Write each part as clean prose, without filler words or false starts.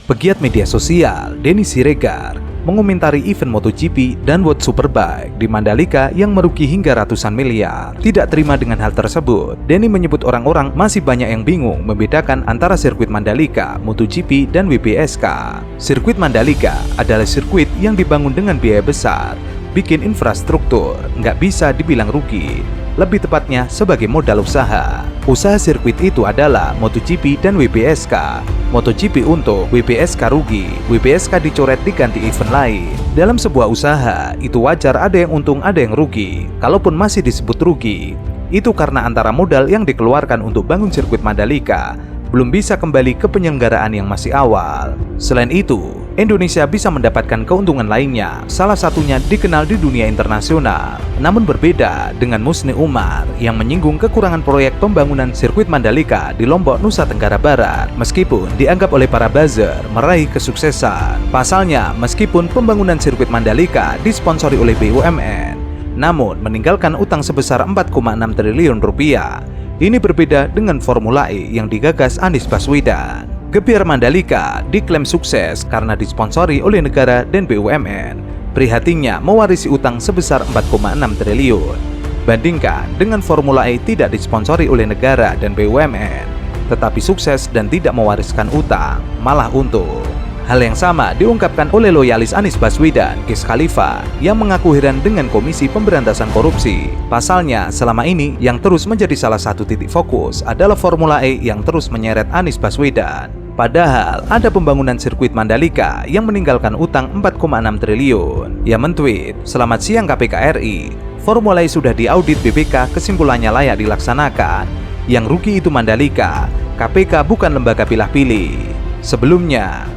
Pegiat media sosial Denny Siregar mengomentari event MotoGP dan World Superbike di Mandalika yang merugi hingga ratusan miliar. Tidak terima dengan hal tersebut, Denny menyebut orang-orang masih banyak yang bingung membedakan antara sirkuit Mandalika, MotoGP, dan WBSK. Sirkuit Mandalika adalah sirkuit yang dibangun dengan biaya besar, bikin infrastruktur, nggak bisa dibilang rugi. Lebih tepatnya sebagai modal usaha. Usaha sirkuit itu adalah MotoGP dan WBSK. MotoGP untung, WBSK rugi. WBSK dicoret diganti event lain. Dalam sebuah usaha, itu wajar ada yang untung ada yang rugi. Kalaupun masih disebut rugi, itu karena antara modal yang dikeluarkan untuk bangun sirkuit Mandalika belum bisa kembali ke penyelenggaraan yang masih awal. Selain itu, Indonesia bisa mendapatkan keuntungan lainnya, salah satunya dikenal di dunia internasional. Namun berbeda dengan Musni Umar yang menyinggung kekurangan proyek pembangunan sirkuit Mandalika di Lombok, Nusa Tenggara Barat, meskipun dianggap oleh para buzzer meraih kesuksesan. Pasalnya, meskipun pembangunan sirkuit Mandalika disponsori oleh BUMN, namun meninggalkan utang sebesar 4,6 triliun rupiah. Ini berbeda dengan Formula E yang digagas Anies Baswedan. Gebiar Mandalika diklaim sukses karena disponsori oleh negara dan BUMN. Prihatinnya mewarisi utang sebesar 4,6 triliun. Bandingkan dengan Formula E tidak disponsori oleh negara dan BUMN, tetapi sukses dan tidak mewariskan utang, malah untung. Hal yang sama diungkapkan oleh loyalis Anies Baswedan, Giz Khalifa, yang mengaku heran dengan Komisi Pemberantasan Korupsi. Pasalnya, selama ini yang terus menjadi salah satu titik fokus adalah Formula E yang terus menyeret Anies Baswedan. Padahal ada pembangunan sirkuit Mandalika yang meninggalkan utang 4,6 triliun. Ia mentweet, "Selamat siang KPK RI, Formula E sudah diaudit BPK, kesimpulannya layak dilaksanakan. Yang rugi itu Mandalika, KPK bukan lembaga pilah-pilih." Sebelumnya,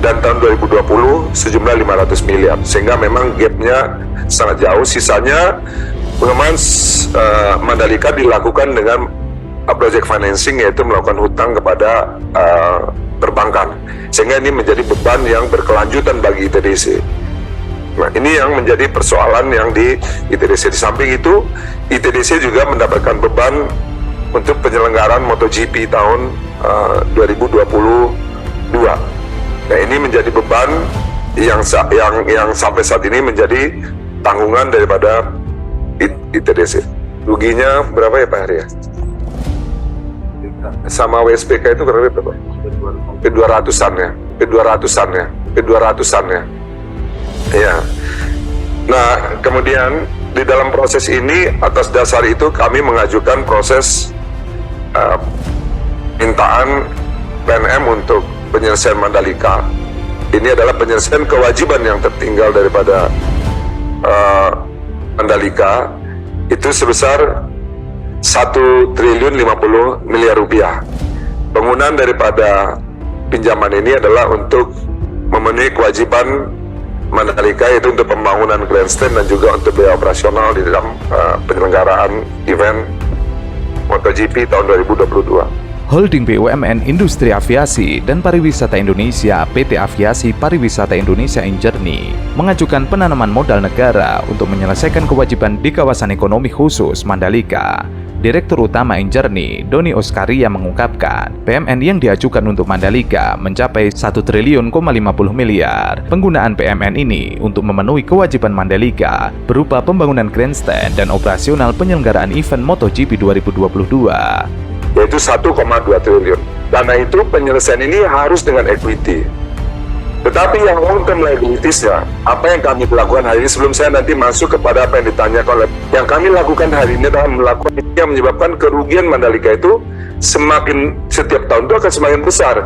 dan tahun 2020 sejumlah 500 miliar, sehingga memang gapnya sangat jauh. Sisanya pengembangan Mandalika dilakukan dengan project financing, yaitu melakukan hutang kepada perbankan, sehingga ini menjadi beban yang berkelanjutan bagi ITDC. Nah, ini yang menjadi persoalan yang di ITDC. Di samping itu, ITDC juga mendapatkan beban untuk penyelenggaraan MotoGP tahun 2022. Nah, ini menjadi beban yang sampai saat ini menjadi tanggungan daripada ITDC. Ruginya berapa ya Pak Hari ya? Sama WSPK itu kurang lebih berapa? P200-an ya. P200-an ya. Ya. Nah, kemudian di dalam proses ini, atas dasar itu kami mengajukan proses permintaan PNM untuk penyelesaian Mandalika. Ini adalah penyelesaian kewajiban yang tertinggal daripada Mandalika, itu sebesar 1 triliun 50 miliar rupiah. Penggunaan daripada pinjaman ini adalah untuk memenuhi kewajiban Mandalika, yaitu untuk pembangunan grandstand dan juga untuk biaya operasional di dalam penyelenggaraan event MotoGP tahun 2022. Holding BUMN Industri Aviasi dan Pariwisata Indonesia PT Aviasi Pariwisata Indonesia Injourney mengajukan penanaman modal negara untuk menyelesaikan kewajiban di kawasan ekonomi khusus Mandalika. Direktur Utama Injourney, Doni Oskaria, mengungkapkan PMN yang diajukan untuk Mandalika mencapai 1 triliun 50 miliar. Penggunaan PMN ini untuk memenuhi kewajiban Mandalika berupa pembangunan grandstand dan operasional penyelenggaraan event MotoGP 2022. Yaitu 1,2 triliun. Dana itu penyelesaian ini harus dengan equity. Tetapi yang long term liabilities-nya, apa yang kami lakukan hari ini, sebelum saya nanti masuk kepada apa yang ditanyakan oleh, yang kami lakukan hari ini adalah melakukan yang menyebabkan kerugian Mandalika itu semakin setiap tahun itu akan semakin besar,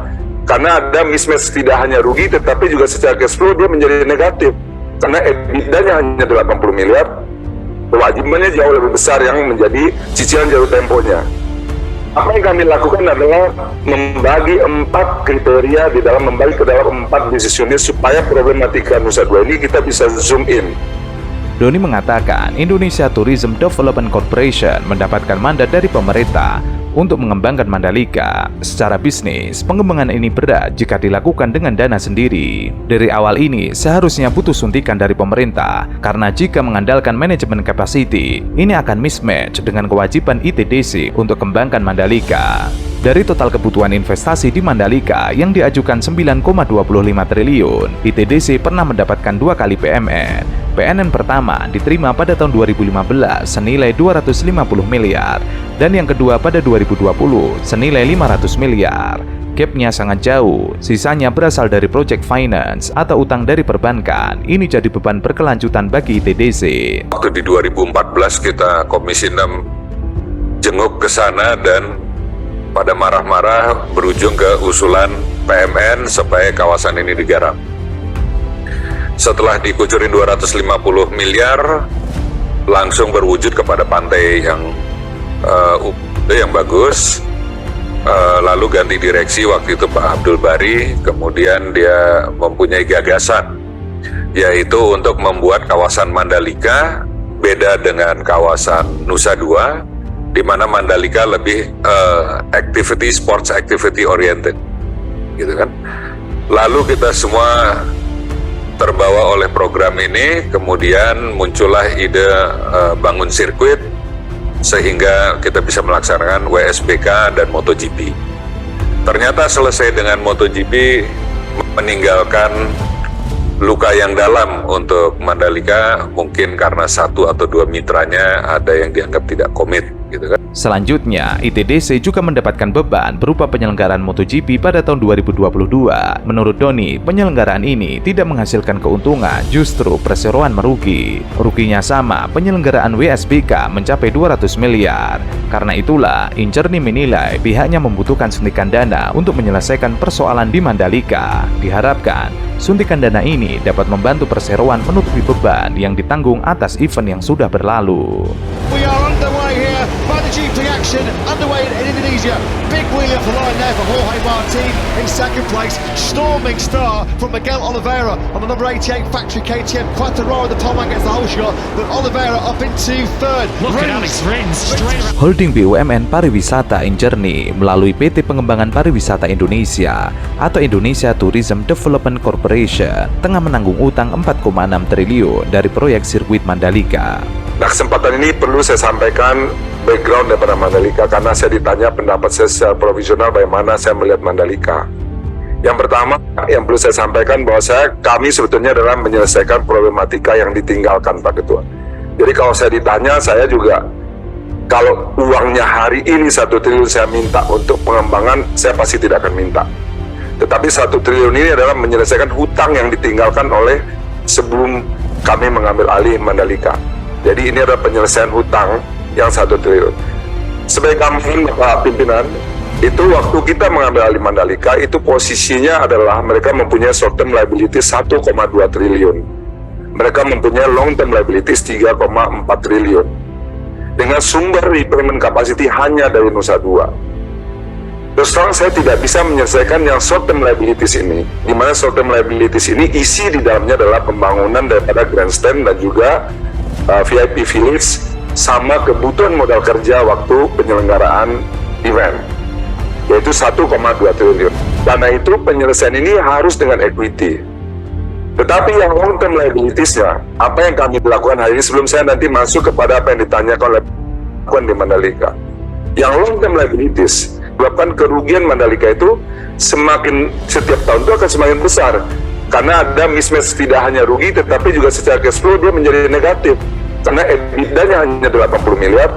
karena ada mismatch, tidak hanya rugi tetapi juga secara cash flow dia menjadi negatif, karena EBITDA-nya hanya 80 miliar, kewajibannya jauh lebih besar yang menjadi cicilan jatuh temponya. Apa yang kami lakukan adalah membagi 4 kriteria di dalam membagi ke dalam 4 business unit supaya problematika Nusa Dua ini kita bisa zoom in. Doni mengatakan Indonesia Tourism Development Corporation mendapatkan mandat dari pemerintah untuk mengembangkan Mandalika. Secara bisnis, pengembangan ini berat jika dilakukan dengan dana sendiri. Dari awal ini seharusnya butuh suntikan dari pemerintah, karena jika mengandalkan manajemen capacity, ini akan mismatch dengan kewajiban ITDC untuk kembangkan Mandalika. Dari total kebutuhan investasi di Mandalika yang diajukan 9,25 triliun, ITDC pernah mendapatkan 2 kali PMN. PNN pertama diterima pada tahun 2015 senilai 250 miliar, dan yang kedua pada 2020 senilai 500 miliar. Gapnya sangat jauh, sisanya berasal dari project finance atau utang dari perbankan. Ini jadi beban berkelanjutan bagi ITDC. Waktu di 2014 kita Komisi 6 jenguk ke sana dan pada marah-marah berujung ke usulan PMN supaya kawasan ini digarap. Setelah dikucurin 250 miliar, langsung berwujud kepada pantai yang bagus. Lalu ganti direksi waktu itu Pak Abdul Bari, kemudian dia mempunyai gagasan, yaitu untuk membuat kawasan Mandalika beda dengan kawasan Nusa Dua, di mana Mandalika lebih sports activity oriented, gitu kan. Lalu kita semua terbawa oleh program ini, kemudian muncullah ide bangun sirkuit sehingga kita bisa melaksanakan WSBK dan MotoGP. Ternyata selesai dengan MotoGP meninggalkan luka yang dalam untuk Mandalika, mungkin karena 1 atau 2 mitranya ada yang dianggap tidak komit, gitu kan. Selanjutnya, ITDC juga mendapatkan beban berupa penyelenggaraan MotoGP pada tahun 2022. Menurut Doni, penyelenggaraan ini tidak menghasilkan keuntungan, justru perseroan merugi. Ruginya sama, penyelenggaraan WSBK mencapai 200 miliar. Karena itulah, Incerni menilai pihaknya membutuhkan suntikan dana untuk menyelesaikan persoalan di Mandalika. Diharapkan, suntikan dana ini dapat membantu perseroan menutupi beban yang ditanggung atas event yang sudah berlalu. We are underway here by the GP action, underway in Indonesia. Big wheel off the line there for Jorge Martin in second place. Storming start from Miguel Oliveira on the number 88 factory KTM. Quartararo, the pole man, gets the whole shot, but Oliveira up into third. Look at Alex Rins straight around. Holding BUMN Pariwisata Incerni melalui PT Pengembangan Pariwisata Indonesia atau Indonesia Tourism Development Corporation tengah menanggung utang 4,6 triliun dari proyek sirkuit Mandalika. Nah, kesempatan ini perlu saya sampaikan background daripada Mandalika, karena saya ditanya pendapat saya secara profesional bagaimana saya melihat Mandalika. Yang pertama yang perlu saya sampaikan bahwa kami sebetulnya adalah menyelesaikan problematika yang ditinggalkan, Pak Ketua. Jadi kalau saya ditanya, saya juga kalau uangnya hari ini 1 triliun saya minta untuk pengembangan, saya pasti tidak akan minta. Tetapi 1 triliun ini adalah menyelesaikan hutang yang ditinggalkan oleh sebelum kami mengambil alih Mandalika. Jadi ini adalah penyelesaian hutang yang 1 triliun. Sebagai kami, Pak Pimpinan, itu waktu kita mengambil alih Mandalika, itu posisinya adalah mereka mempunyai short term liabilities 1,2 triliun. Mereka mempunyai long term liabilities 3,4 triliun. Dengan sumber repayment capacity hanya dari Nusa Dua. Terus terang saya tidak bisa menyelesaikan yang short term liabilities ini, di mana short term liabilities ini isi di dalamnya adalah pembangunan daripada grandstand dan juga VIP Village sama kebutuhan modal kerja waktu penyelenggaraan event, yaitu 1,2 triliun. Dana itu penyelesaian ini harus dengan equity. Tetapi yang long term liabilities-nya, apa yang kami lakukan hari ini sebelum saya nanti masuk kepada apa yang ditanyakan oleh di Mandalika. Yang long term liabilities, menyebabkan kerugian Mandalika itu semakin setiap tahun itu akan semakin besar. Karena ada mismatch, tidak hanya rugi tetapi juga secara cash flow dia menjadi negatif. Karena EBITDA-nya hanya 80 miliar,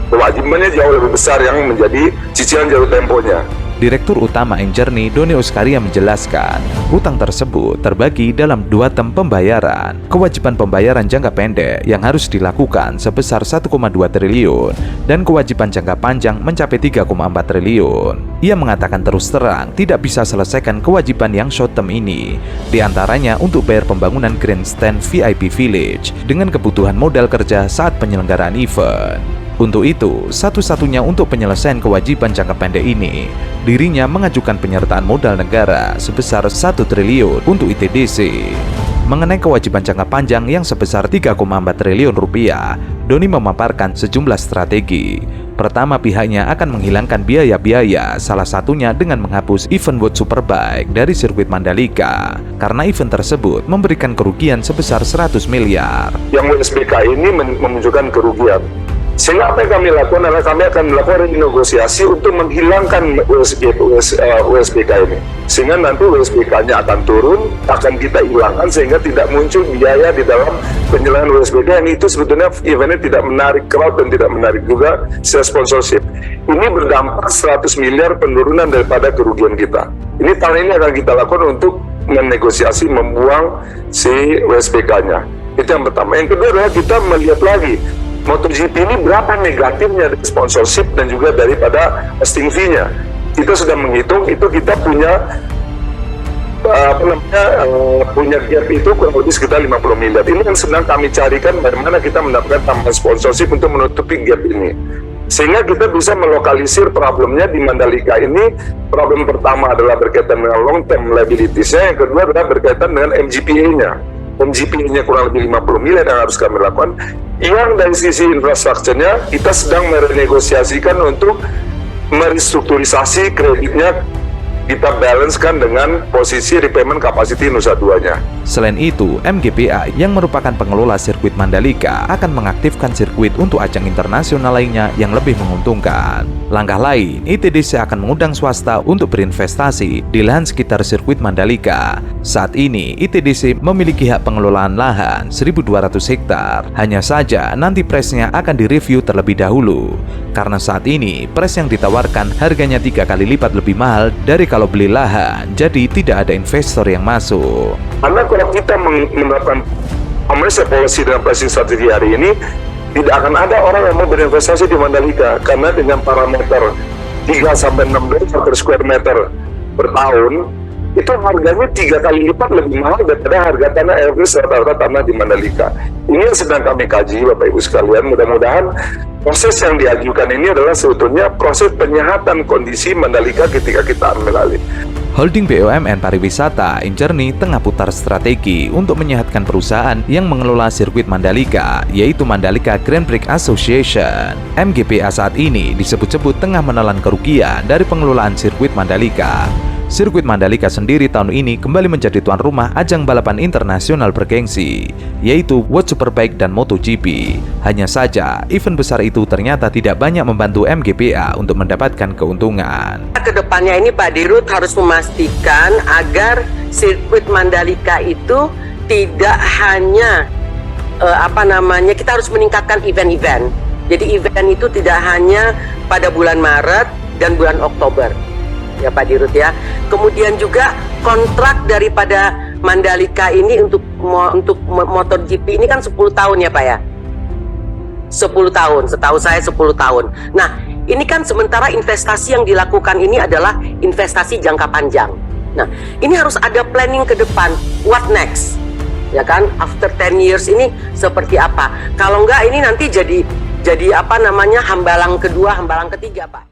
kewajibannya jauh lebih besar yang menjadi cicilan jatuh temponya. Direktur Utama Incerni, Doni Oskaria menjelaskan, hutang tersebut terbagi dalam 2 tem pembayaran. Kewajiban pembayaran jangka pendek yang harus dilakukan sebesar 1,2 triliun dan kewajiban jangka panjang mencapai 3,4 triliun. Ia mengatakan terus terang tidak bisa selesaikan kewajiban yang short term ini, diantaranya untuk bayar pembangunan grandstand VIP Village dengan kebutuhan modal kerja saat penyelenggaraan event. Untuk itu, satu-satunya untuk penyelesaian kewajiban jangka pendek ini, dirinya mengajukan penyertaan modal negara sebesar 1 triliun untuk ITDC. Mengenai kewajiban jangka panjang yang sebesar 3,4 triliun rupiah, Doni memaparkan sejumlah strategi. Pertama, pihaknya akan menghilangkan biaya-biaya, salah satunya dengan menghapus event World Superbike dari sirkuit Mandalika, karena event tersebut memberikan kerugian sebesar 100 miliar. Yang WSBK ini menunjukkan kerugian. Sehingga apa yang kami lakukan adalah kami akan melakukan renegosiasi untuk menghilangkan USBK ini. Sehingga nanti USBK-nya akan turun, akan kita hilangkan sehingga tidak muncul biaya di dalam penyelenggaraan USBK yang itu sebetulnya eventnya tidak menarik crowd dan tidak menarik juga secara sponsorship. Ini berdampak 100 miliar penurunan daripada kerugian kita. Ini tahun ini akan kita lakukan untuk menegosiasi membuang si USBK-nya. Itu yang pertama. Yang kedua adalah kita melihat lagi MotoGP ini berapa negatifnya dari sponsorship dan juga daripada hosting fee-nya. Kita sudah menghitung itu kita punya punya gap itu kurang lebih sekitar 50 miliar. Ini yang sedang kami carikan bagaimana kita mendapatkan tambahan sponsorship untuk menutupi gap ini. Sehingga kita bisa melokalisir problemnya di Mandalika ini. Problem pertama adalah berkaitan dengan long term liabilities-nya, yang kedua adalah berkaitan dengan MGPA-nya. MGPA-nya kurang lebih 50 miliar yang harus kami lakukan. Yang dari sisi infrastrukturnya, kita sedang merenegosiasikan untuk merestrukturisasi kreditnya, kita balancekan dengan posisi repayment capacity Nusa Duanya. Selain itu, MGPA yang merupakan pengelola sirkuit Mandalika akan mengaktifkan sirkuit untuk ajang internasional lainnya yang lebih menguntungkan. Langkah lain, ITDC akan mengundang swasta untuk berinvestasi di lahan sekitar sirkuit Mandalika. Saat ini, ITDC memiliki hak pengelolaan lahan 1.200 hektar. Hanya saja, nanti presnya akan direview terlebih dahulu. Karena saat ini, pres yang ditawarkan harganya 3 kali lipat lebih mahal dari kalau beli lahan, jadi tidak ada investor yang masuk. Karena kalau kita menerapkan commercial policy dan pricing strategi hari ini, tidak akan ada orang yang mau berinvestasi di Mandalika, karena dengan parameter 3-6 dolar per square meter per tahun, itu harganya 3 kali lipat lebih mahal daripada harga tanah average rata-rata tanah di Mandalika. Ini yang sedang kami kaji, Bapak Ibu sekalian. Mudah-mudahan proses yang diajukan ini adalah sebetulnya proses penyehatan kondisi Mandalika ketika kita ambil alih. Holding BUMN Pariwisata Injourney tengah putar strategi untuk menyehatkan perusahaan yang mengelola sirkuit Mandalika, yaitu Mandalika Grand Prix Association. MGPA saat ini disebut-sebut tengah menelan kerugian dari pengelolaan sirkuit Mandalika. Sirkuit Mandalika sendiri tahun ini kembali menjadi tuan rumah ajang balapan internasional bergengsi, yaitu World Superbike dan MotoGP. Hanya saja, event besar itu ternyata tidak banyak membantu MGPA untuk mendapatkan keuntungan. Kedepannya ini Pak Dirut harus memastikan agar sirkuit Mandalika itu tidak hanya kita harus meningkatkan event-event. Jadi event itu tidak hanya pada bulan Maret dan bulan Oktober. Ya Pak Dirut ya. Kemudian juga kontrak daripada Mandalika ini untuk MotoGP ini kan 10 tahun ya Pak ya. 10 tahun, setahu saya 10 tahun. Nah, ini kan sementara investasi yang dilakukan ini adalah investasi jangka panjang. Nah, ini harus ada planning ke depan. What next? Ya kan, after 10 years ini seperti apa? Kalau enggak ini nanti jadi hambalang kedua, hambalang ketiga Pak.